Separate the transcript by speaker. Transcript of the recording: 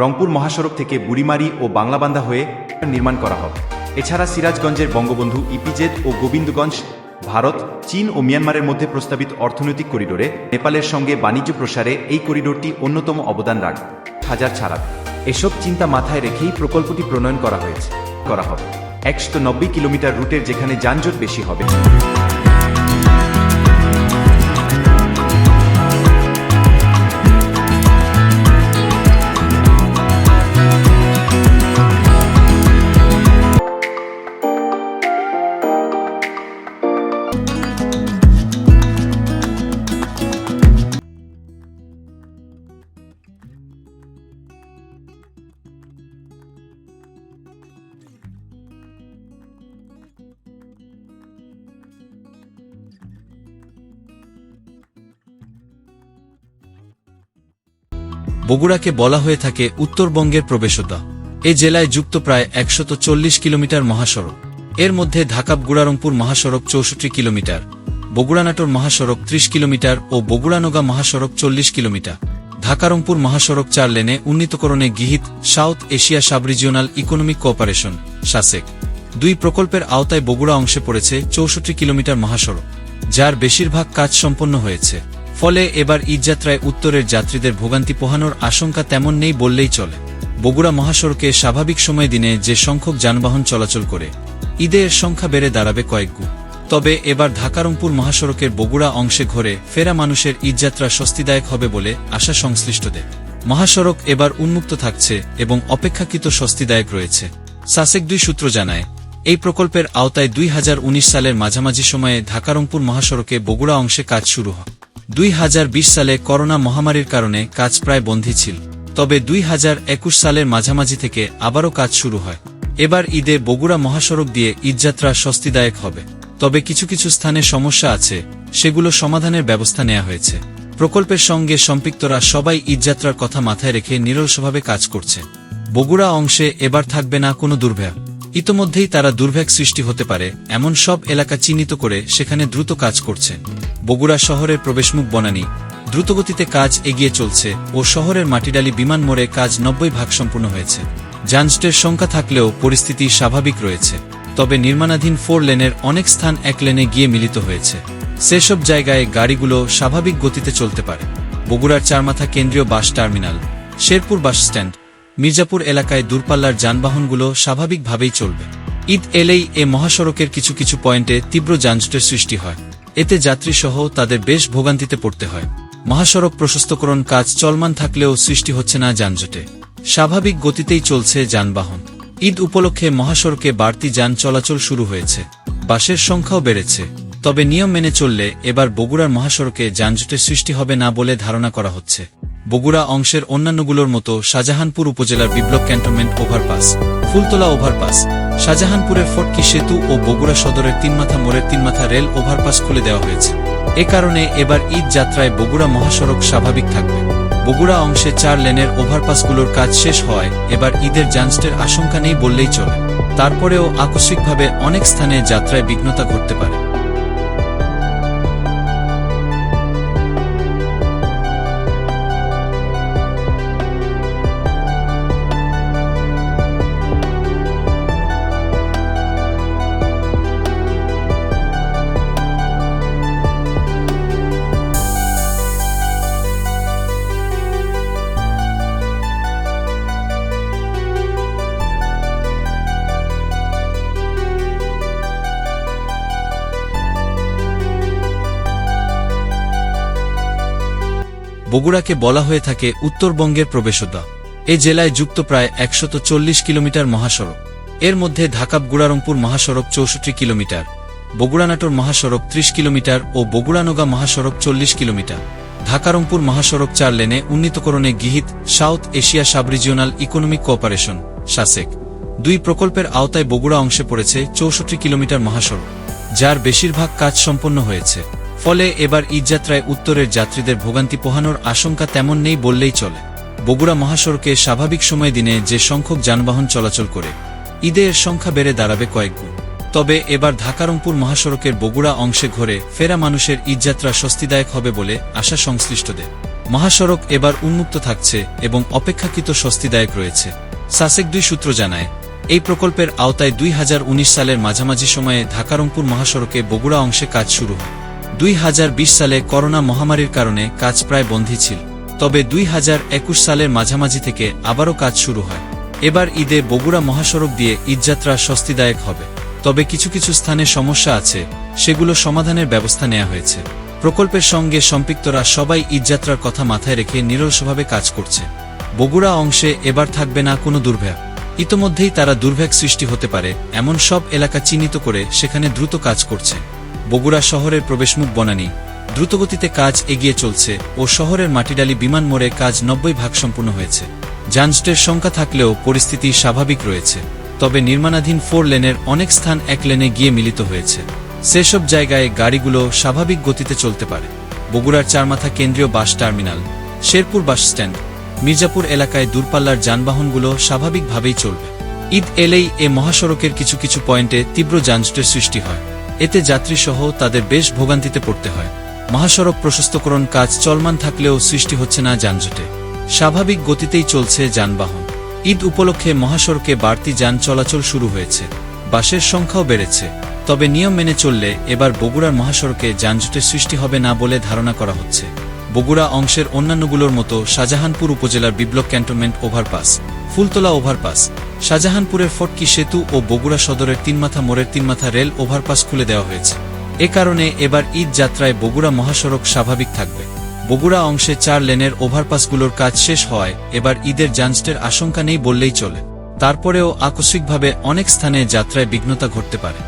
Speaker 1: রংপুর মহাসড়ক থেকে বুড়িমারি ও বাংলাবান্ধা হয়ে নির্মাণ করা হবে। এছাড়া সিরাজগঞ্জের বঙ্গবন্ধু ইপিজেড ও গোবিন্দগঞ্জ ভারত, চীন ও মিয়ানমারের মধ্যে প্রস্তাবিত অর্থনৈতিক করিডোরে নেপালের সঙ্গে বাণিজ্য প্রসারে এই করিডোরটি অন্যতম অবদান রাখবে। হাজার ছাড়াবে এসব চিন্তা মাথায় রেখেই প্রকল্পটি প্রণয়ন করা হবে 190 কিলোমিটার রুটের, যেখানে যানজট বেশি হবে।
Speaker 2: বগুড়াকে বলা হয়ে থাকে উত্তরবঙ্গের প্রবেশদ্বার। এ জেলায় যুক্ত প্রায় 140 কিলোমিটার মহাসড়ক। এর মধ্যে ঢাকা-গুড়া-রংপুর মহাসড়ক 64 কিলোমিটার, বগুড়া-নাটোর মহাসড়ক 30 কিলোমিটার ও বগুড়া-নওগাঁ মহাসড়ক 40 কিলোমিটার। ঢাকা-রংপুর মহাসড়ক 4 লেনে উন্নীতকরণে গৃহীত South Asia subregional economic cooperation SASEC 2 প্রকল্পের আওতায় বগুড়া অংশে পড়েছে 64 কিলোমিটার মহাসড়ক, যার বেশিরভাগ কাজ সম্পন্ন হয়েছে। ফলে এবার ঈদযাত্রায় উত্তরের যাত্রীদের ভোগান্তি পোহানোর আশঙ্কা তেমন নেই বললেই চলে। বগুড়া মহাসড়কে স্বাভাবিক সময় দিনে যে সংখ্যক যানবাহন চলাচল করে, ঈদে এর সংখ্যা বেড়ে দাঁড়াবে কয়েকগুণ। তবে এবার ঢাকা-রংপুর মহাসড়কের বগুড়া অংশে ঘোরে ফেরা মানুষের ঈদযাত্রা স্বস্তিদায়ক হবে বলে আশা সংশ্লিষ্টদের। মহাসড়ক এবার উন্মুক্ত থাকছে এবং অপেক্ষাকৃত স্বস্তিদায়ক রয়েছে। সাসেক 2 সূত্র জানায়, এই প্রকল্পের আওতায় 2019 সালের মাঝামাঝি সময়ে ঢাকা-রংপুর মহাসড়কে বগুড়া অংশে কাজ শুরু হয়। 2020 সালে করোনা মহামারীর কারণে কাজ প্রায় বন্ধই ছিল। তবে 2021 সালের মাঝামাঝি থেকে আবারও কাজ শুরু হয়। এবার ঈদে বগুড়া মহাসড়ক দিয়ে ঈদযাত্রা স্বস্তিদায়ক হবে। তবে কিছু কিছু স্থানে সমস্যা আছে, সেগুলো সমাধানের ব্যবস্থা নেওয়া হয়েছে। প্রকল্পের সঙ্গে সম্পৃক্তরা সবাই ঈদযাত্রার কথা মাথায় রেখে নিরলসভাবে কাজ করছে। বগুড়া অংশে এবার থাকবে না কোনো দুর্ভোগ। ইতোমধ্যেই তারা দুর্ভোগ সৃষ্টি হতে পারে এমন সব এলাকা চিহ্নিত করে সেখানে দ্রুত কাজ করছে। বগুড়া শহরের প্রবেশমুখ বনানী দ্রুতগতিতে কাজ এগিয়ে চলছে ও শহরের মাটিডালি বিমান মোড়ে কাজ 90% সম্পূর্ণ হয়েছে। যানজটের সংখ্যা থাকলেও পরিস্থিতি স্বাভাবিক রয়েছে। তবে নির্মাণাধীন 4 লেনের অনেক স্থান 1 লেনে গিয়ে মিলিত হয়েছে। সেসব জায়গায় গাড়িগুলো স্বাভাবিক গতিতে চলতে পারে। বগুড়ার চারমাথা কেন্দ্রীয় bus terminal, Sherpur bus stand, Mirzapur এলাকায় দূরপাল্লার যানবাহনগুলো স্বাভাবিকভাবেই চলবে। ঈদ এলেই এ মহাসড়কের কিছু কিছু পয়েন্টে তীব্র যানজটের সৃষ্টি হয়। এতে যাত্রীসহ তাদের বেশ ভোগান্তিতে পড়তে হয়। মহাসড়ক প্রশস্তকরণ কাজ চলমান থাকলেও সৃষ্টি হচ্ছে না যানজটে। স্বাভাবিক গতিতেই চলছে যানবাহন। ঈদ উপলক্ষে মহাসড়কে বাড়তি যান চলাচল শুরু হয়েছে। বাসের সংখ্যাও বেড়েছে। তবে নিয়ম মেনে চললে এবার বগুড়ার মহাসড়কে যানজটের সৃষ্টি হবে না বলে ধারণা করা হচ্ছে। বগুড়া অংশের অন্যান্যগুলোর মতো শাহজাহানপুর উপজেলার বিপ্লব ক্যান্টনমেন্ট ওভারপাস, ফুলতলা ওভারপাস, শাহজাহানপুরের ফটকি সেতু ও বগুড়া সদরের তিনমাথা মোড়ের তিনমাথা রেল ওভারপাস খুলে দেওয়া হয়েছে। এ কারণে এবার ঈদ যাত্রায় বগুড়া মহাসড়ক স্বাভাবিক থাকবে। বগুড়া অংশে 4 লেনের ওভারপাসগুলোর কাজ শেষ হওয়ায় এবার ঈদের যানজটের আশঙ্কা নেই বললেই চলে। তারপরেও আকস্মিকভাবে অনেক স্থানে যাত্রায় বিঘ্নতা ঘটতে পারে। বগুড়াকে বলা হয়ে থাকে উত্তরবঙ্গের প্রবেশদ্বার। এ জেলায় যুক্ত প্রায় 140 কিলোমিটার মহাসড়ক। এর মধ্যে ঢাকা-গুড়া-রংপুর মহাসড়ক 64 কিলোমিটার, বগুড়া-নাটোর মহাসড়ক 30 কিলোমিটার ও বগুড়া-নওগাঁ মহাসড়ক 40 কিলোমিটার। ঢাকা-রংপুর মহাসড়ক 4 লেনে উন্নীতকরণে গৃহীত South Asia subregional economic cooperation SASEC 2 প্রকল্পের আওতায় বগুড়া অংশে পড়েছে 64 কিলোমিটার মহাসড়ক, যার বেশিরভাগ কাজ সম্পন্ন হয়েছে। ফলে এবার ঈদযাত্রায় উত্তরের যাত্রীদের ভোগান্তি পোহানোর আশঙ্কা তেমন নেই বললেই চলে। বগুড়া মহাসড়কে স্বাভাবিক সময় দিনে যে সংখ্যক যানবাহন চলাচল করে, ঈদে এর সংখ্যা বেড়ে দাঁড়াবে কয়েকগুণ। তবে এবার ঢাকা-রংপুর মহাসড়কের বগুড়া অংশে ঘোরে ফেরা মানুষের ঈদযাত্রা স্বস্তিদায়ক হবে বলে আশা সংশ্লিষ্টদের। মহাসড়ক এবার উন্মুক্ত থাকছে এবং অপেক্ষাকৃত স্বস্তিদায়ক রয়েছে। সাসেক 2 সূত্র জানায়, এই প্রকল্পের আওতায় 2019 সালের মাঝামাঝি সময়ে ঢাকা-রংপুর মহাসড়কে বগুড়া অংশে কাজ শুরু হয়। 2020 সালে করোনা মহামারীর কারণে কাজ প্রায় বন্ধই ছিল, তবে 2021 সালের মাঝামাঝি থেকে আবারও কাজ শুরু হয়। এবার ঈদে বগুড়া মহাসড়ক দিয়ে ঈদযাত্রা স্বস্তিদায়ক হবে, তবে কিছু কিছু স্থানে সমস্যা আছে, সেগুলো সমাধানের ব্যবস্থা নেওয়া হয়েছে। প্রকল্পের সঙ্গে সম্পৃক্তরা সবাই ঈদযাত্রার কথা মাথায় রেখে নিরলসভাবে কাজ করছে। বগুড়া অংশে এবার থাকবে না কোনো দুর্ভোগ। ইতোমধ্যেই তারা দুর্ভোগ সৃষ্টি হতে পারে এমন সব এলাকা চিহ্নিত করে সেখানে দ্রুত কাজ করছে। বগুড়া শহরের প্রবেশমুখ বনানী দ্রুতগতিতে কাজ এগিয়ে চলছে ও শহরের মাটিডালি বিমান মোড়ে কাজ 90% সম্পূর্ণ হয়েছে। যানজটের সংখ্যা থাকলেও পরিস্থিতি স্বাভাবিক রয়েছে, তবে নির্মাণাধীন 4 লেনের অনেক স্থান 1 লেনে গিয়ে মিলিত হয়েছে। সেসব জায়গায় গাড়িগুলো স্বাভাবিক গতিতে চলতে পারে। বগুড়ার চারমাথা কেন্দ্রীয় bus terminal, Sherpur bus stand, Mirzapur এলাকায় দূরপাল্লার যানবাহনগুলো স্বাভাবিকভাবেই চলবে। ঈদ এলেই এ মহাসড়কের কিছু কিছু পয়েন্টে তীব্র যানজটের সৃষ্টি হয়, এতে যাত্রীসহ তাদের বেশ ভোগান্তিতে পড়তে হয়। মহাসড়ক প্রশস্তকরণ কাজ চলমান থাকলেও সৃষ্টি হচ্ছে না যানজটে, স্বাভাবিক গতিতেই চলছে যানবাহন। ঈদ উপলক্ষে মহাসড়কে বাড়তি যান চলাচল শুরু হয়েছে, বাসের সংখ্যাও বেড়েছে। তবে নিয়ম মেনে চললে এবার বগুড়ার মহাসড়কে যানজটের সৃষ্টি হবে না বলে ধারণা করা হচ্ছে। বগুড়া অংশের অন্যান্যগুলোর মতো শাহজাহানপুর উপজেলার বিপ্লব ক্যান্টনমেন্ট ওভারপাস, ফুলতলা ওভারপাস, শাহজাহানপুরের ফটকি সেতু ও বগুড়া সদরের তিনমাথা মোড়ের তিনমাথা রেল ওভারপাস খুলে দেওয়া হয়েছে। এ কারণে এবার ঈদ যাত্রায় বগুড়া মহাসড়ক স্বাভাবিক থাকবে। বগুড়া অংশে 4 লেনের ওভারপাসগুলোর কাজ শেষ হওয়ায় এবার ঈদের যানজটের আশঙ্কা নেই বললেই চলে। তারপরেও আকস্মিকভাবে অনেক স্থানে যাত্রায় বিঘ্নতা ঘটতে পারে।